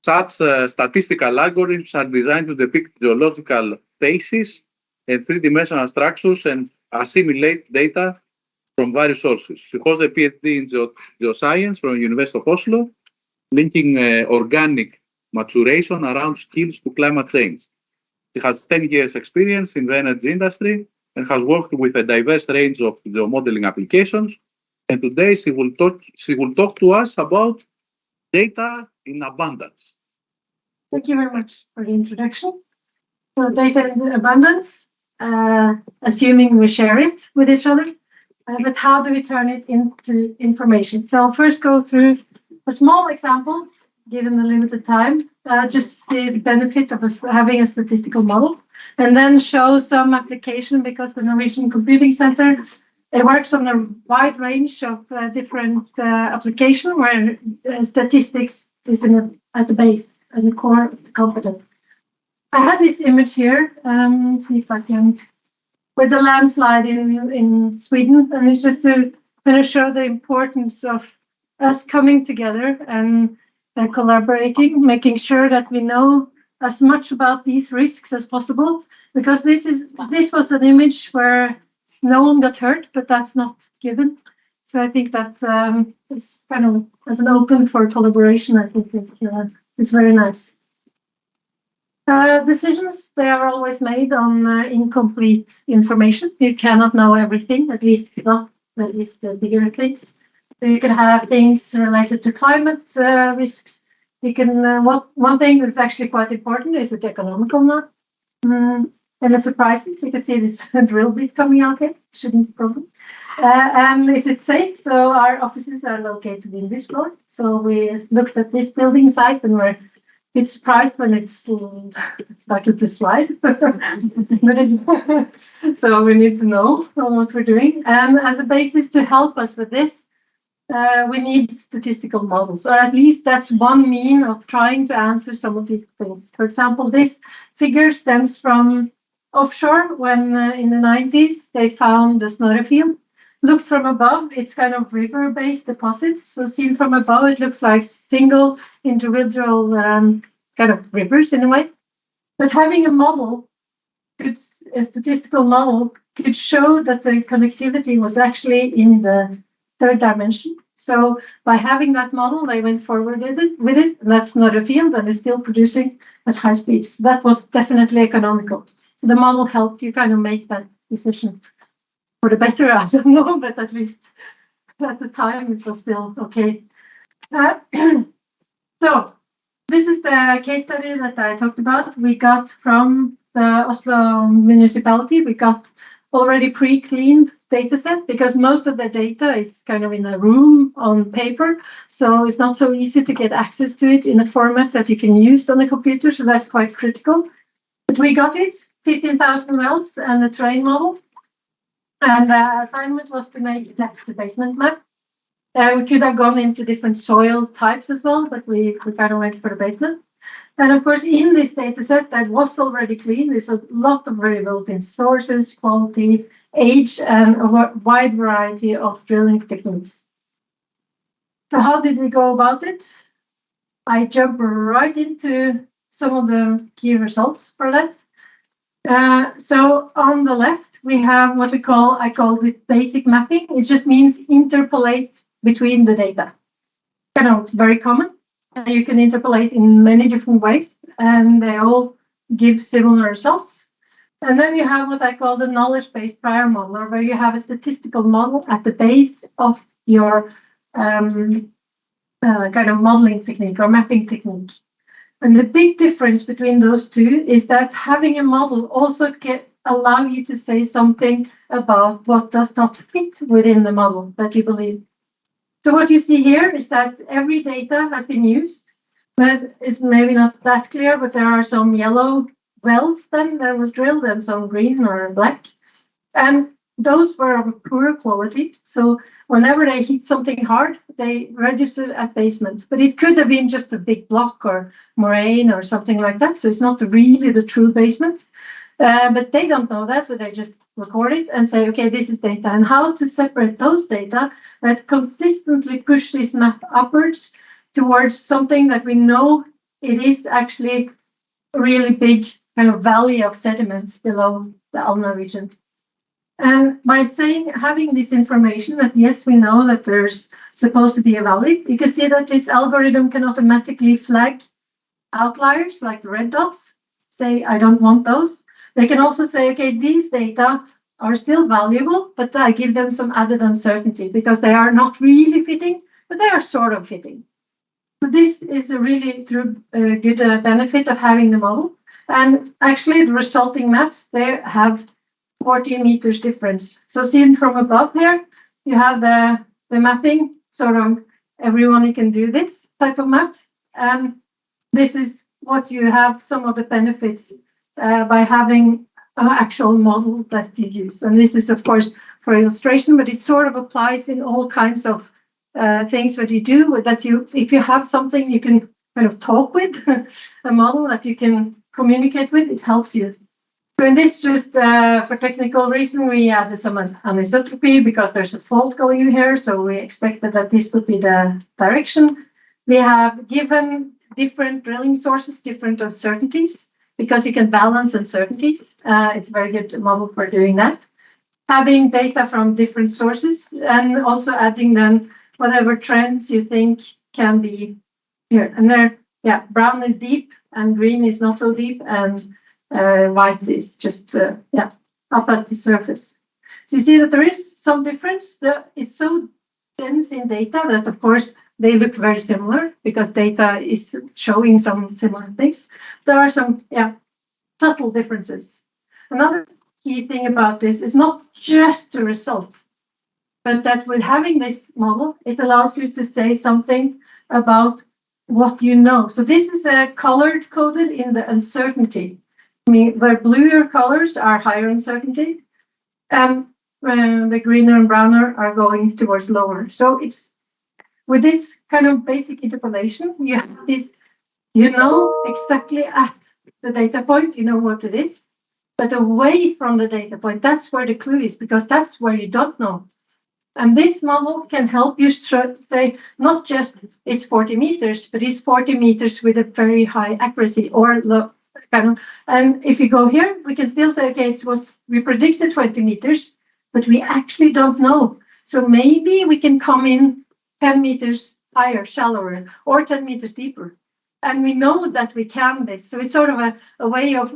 Such statistical algorithms are designed to depict geological phases and three-dimensional structures and assimilate data from various sources. She holds a PhD in geoscience from the University of Oslo, linking organic maturation around skills to climate change. She has 10 years experience in the energy industry and has worked with a diverse range of geomodeling applications. And today she will talk to us about data in abundance. Thank you very much for the introduction. So data in abundance, assuming we share it with each other, but how do we turn it into information? So I'll first go through a small example, given the limited time, just to see the benefit of us having a statistical model, and then show some application because the Norwegian Computing Center, it works on a wide range of different applications where statistics is at the base and the core of the competence. I had this image here, see if I can, with the landslide in Sweden, and it's just to kind of show the importance of us coming together and collaborating, making sure that we know as much about these risks as possible, because this was an image where no one got hurt, but that's not given. So I think that's it's kind of as an open for collaboration. I think it's very nice. Decisions, they are always made on incomplete information. You cannot know everything, at least not at least the bigger things. So you can have things related to climate risks. You can one thing that's actually quite important is it economical now. And the surprises, you can see this drill bit coming out here, shouldn't be a problem. And is it safe? So our offices are located in this floor. So we looked at this building site and we're a bit surprised when it started to slide. So we need to know what we're doing. And as a basis to help us with this, we need statistical models, or at least that's one mean of trying to answer some of these things. For example, this figure stems from offshore when in the 90s they found the Snorre field. Looked from above, it's kind of river-based deposits. So seen from above, it looks like single individual kind of rivers in a way. But having a model, a statistical model, could show that the connectivity was actually in the third dimension. So by having that model, they went forward with it, and that's not a field and is still producing at high speeds. So that was definitely economical. So the model helped you kind of make that decision. For the better, I don't know, but at least at the time it was still okay. So this is the case study that I talked about. We got from the Oslo municipality, we got already pre-cleaned data set because most of the data is kind of in a room on paper. So it's not so easy to get access to it in a format that you can use on a computer. So that's quite critical. But we got it, 15,000 wells and a terrain model. And the assignment was to make a depth to basement map. We could have gone into different soil types as well, but we kind of went for the basement. And of course, in this data set that was already clean, there's a lot of variables in sources, quality, age, and a wide variety of drilling techniques. So how did we go about it? I jump right into some of the key results for that. So on the left, we have what I called it basic mapping. It just means interpolate between the data. Kind of very common. You can interpolate in many different ways, and they all give similar results. And then you have what I call the knowledge-based prior modeler, where you have a statistical model at the base of your kind of modeling technique or mapping technique. And the big difference between those two is that having a model also can allow you to say something about what does not fit within the model that you believe. So what you see here is that every data has been used, but it's maybe not that clear, but there are some yellow wells then that was drilled and some green or black. And those were of poor quality. So whenever they hit something hard, they registered at basement. But it could have been just a big block or moraine or something like that. So it's not really the true basement. But they don't know that, so they just record it and say, okay, this is data. And how to separate those data that consistently push this map upwards towards something that we know it is actually a really big kind of valley of sediments below the Alna region. And by having this information that yes, we know that there's supposed to be a valley, you can see that this algorithm can automatically flag outliers like the red dots, say, I don't want those. They can also say, okay, these data are still valuable, but I give them some added uncertainty because they are not really fitting, but they are sort of fitting. So this is a really good benefit of having the model. And actually the resulting maps, they have 40 meters difference. So seen from above here, you have the mapping, sort of everyone can do this type of maps. And this is what you have, some of the benefits by having an actual model that you use. And this is, of course, for illustration, but it sort of applies in all kinds of things that you do, that if you have something you can kind of talk with, a model that you can communicate with, it helps you. So in this, just for technical reason, we added some anisotropy because there's a fault going in here. So we expected that this would be the direction. We have given different drilling sources, different uncertainties, because you can balance uncertainties. It's a very good model for doing that. Having data from different sources and also adding then whatever trends you think can be here. And there, yeah, brown is deep and green is not so deep, and white is just, up at the surface. So you see that there is some difference. It's so dense in data that, of course, they look very similar because data is showing some similar things. There are some, subtle differences. Another key thing about this is not just the result, but that with having this model, it allows you to say something about what you know. So this is colored coded in the uncertainty. I mean, where bluer colors are higher uncertainty, and the greener and browner are going towards lower. So it's with this kind of basic interpolation, you have this, you know exactly at the data point, you know what it is, but away from the data point, that's where the clue is, because that's where you don't know. And this model can help you say, not just it's 40 meters, but it's 40 meters with a very high accuracy or low. And if you go here, we can still say, okay, we predicted 20 meters, but we actually don't know. So maybe we can come in 10 meters higher, shallower, or 10 meters deeper. And we know that we can this. So it's sort of a way of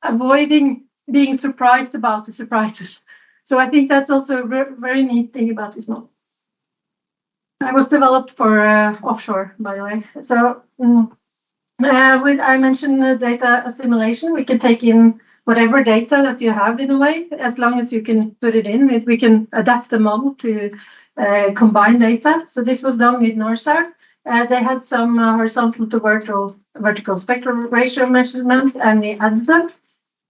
avoiding being surprised about the surprises. So I think that's also a very neat thing about this model. It was developed for offshore, by the way. So I mentioned data assimilation. We can take in whatever data that you have in a way, as long as you can put it in. We can adapt the model to combine data. So this was done with NORSAR. They had some horizontal to vertical spectral ratio measurement, and we added them.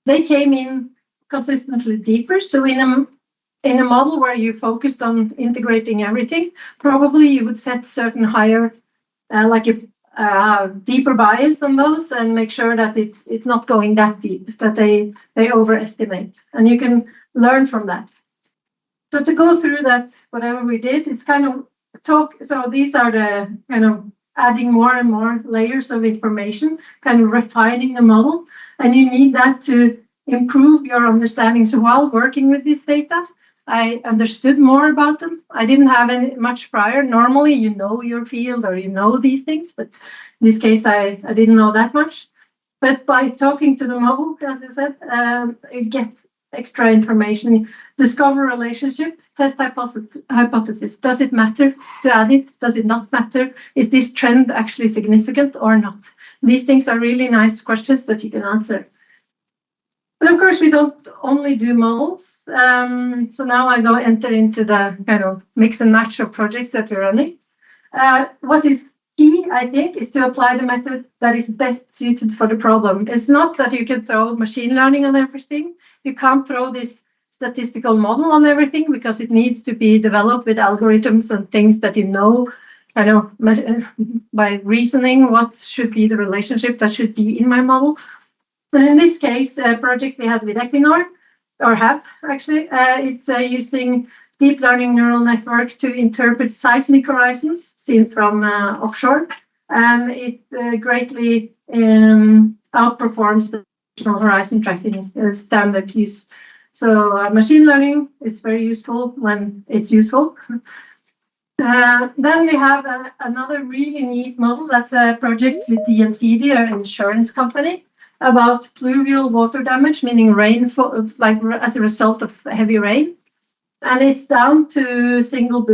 They came in consistently deeper. So in a model where you focused on integrating everything, probably you would set certain higher, like a deeper bias on those, and make sure that it's not going that deep, that they overestimate, and you can learn from that. So to go through that, whatever we did, it's kind of so these are the kind of adding more and more layers of information, kind of refining the model, and you need that to improve your understanding. So while working with this data, I understood more about them. I didn't have much prior. Normally, you know your field or you know these things, but in this case, I didn't know that much. But by talking to the model, as I said, it gets extra information, discover relationship, test hypothesis. Does it matter to add it? Does it not matter? Is this trend actually significant or not? These things are really nice questions that you can answer. But of course, we don't only do models. So now I go enter into the kind of mix and match of projects that we're running. What is key, I think, is to apply the method that is best suited for the problem. It's not that you can throw machine learning on everything. You can't throw this statistical model on everything because it needs to be developed with algorithms and things that you know, kind of by reasoning what should be the relationship that should be in my model. And in this case, a project we had with Equinor, or have actually, is using deep learning neural network to interpret seismic horizons seen from offshore. and it greatly outperforms the traditional horizon tracking standard use. So machine learning is very useful when it's useful. Then we have another really neat model. That's a project with DNC, their insurance company, about pluvial water damage, meaning rainfall, like as a result of heavy rain. And it's down to single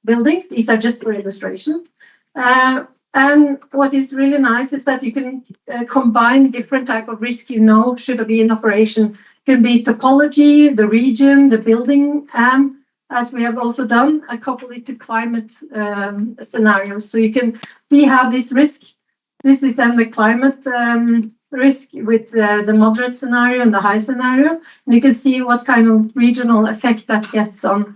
buildings. These are just for illustration. And what is really nice is that you can combine different type of risk should be in operation. It can be topology, the region, the building, and as we have also done, couple it to climate scenarios. So we have this risk. This is then the climate risk with the moderate scenario and the high scenario. And you can see what kind of regional effect that gets on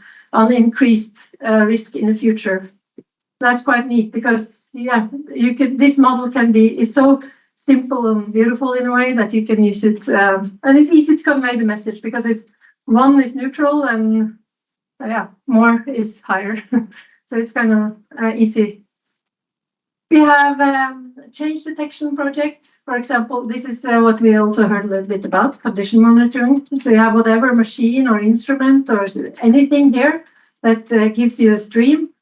increased risk in the future. That's quite neat because this model is so simple and beautiful in a way that you can use it, and it's easy to convey the message because one is neutral and more is higher. So it's kind of easy. We have change detection project. For example, this is what we also heard a little bit about, condition monitoring. So you have whatever machine or instrument or anything here that gives you a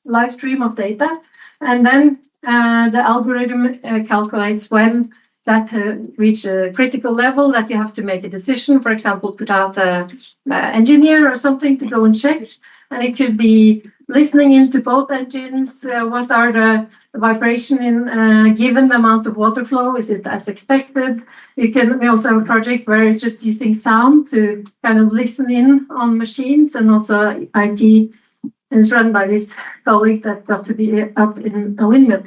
live stream of data. And then the algorithm calculates when that reach a critical level that you have to make a decision. For example, put out an engineer or something to go and check. And it could be listening into both engines. What are the vibration given the amount of water flow? Is it as expected? We also have a project where it's just using sound to kind of listen in on machines, and also IT is run by this colleague that got to be up in a windmill.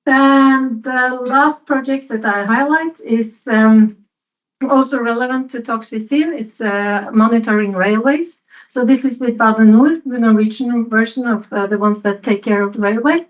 And the last project that I highlight is also relevant to talks we've seen. It's monitoring railways. So this is with Bane NOR, the Norwegian version of the ones that take care of the railway.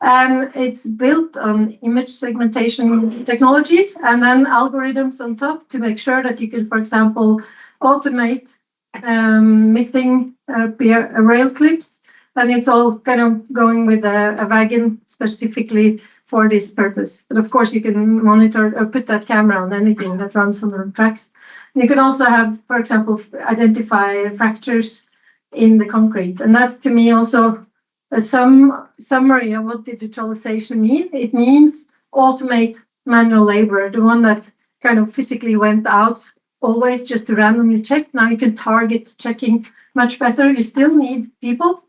And it's built on image segmentation technology and then algorithms on top to make sure that you can, for example, automate missing rail clips. And it's all kind of going with a wagon specifically for this purpose. But of course, you can monitor or put that camera on anything that runs on the tracks. And you can also have, for example, identify fractures in the concrete. And that's, to me, also a summary of what digitalization means. It means automate manual labor, the one that kind of physically went out always just to randomly check. Now you can target checking much better. You still need people,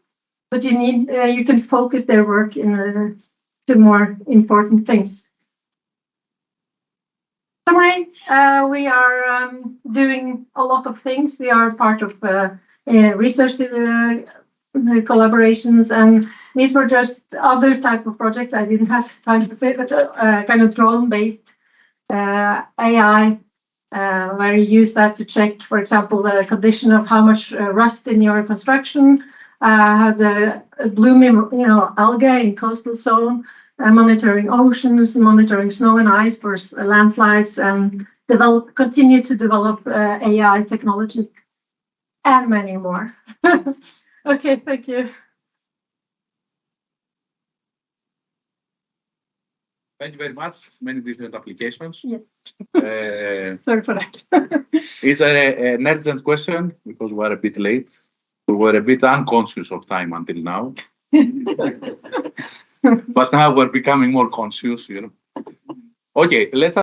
but you can focus their work to more important things. Summary, we are doing a lot of things. We are part of research collaborations, and these were just other type of projects I didn't have time to say, but kind of drone-based AI, where you use that to check, for example, the condition of how much rust in your construction, how the blooming algae in coastal zone, monitoring oceans, monitoring snow and ice for landslides, and continue to develop AI technology, and many more. Okay, thank you. Thank you very much. Many different applications. Yeah. Sorry for that. It's an urgent question because we're a bit late. We were a bit unconscious of time until now. But now we're becoming more conscious, Okay, let us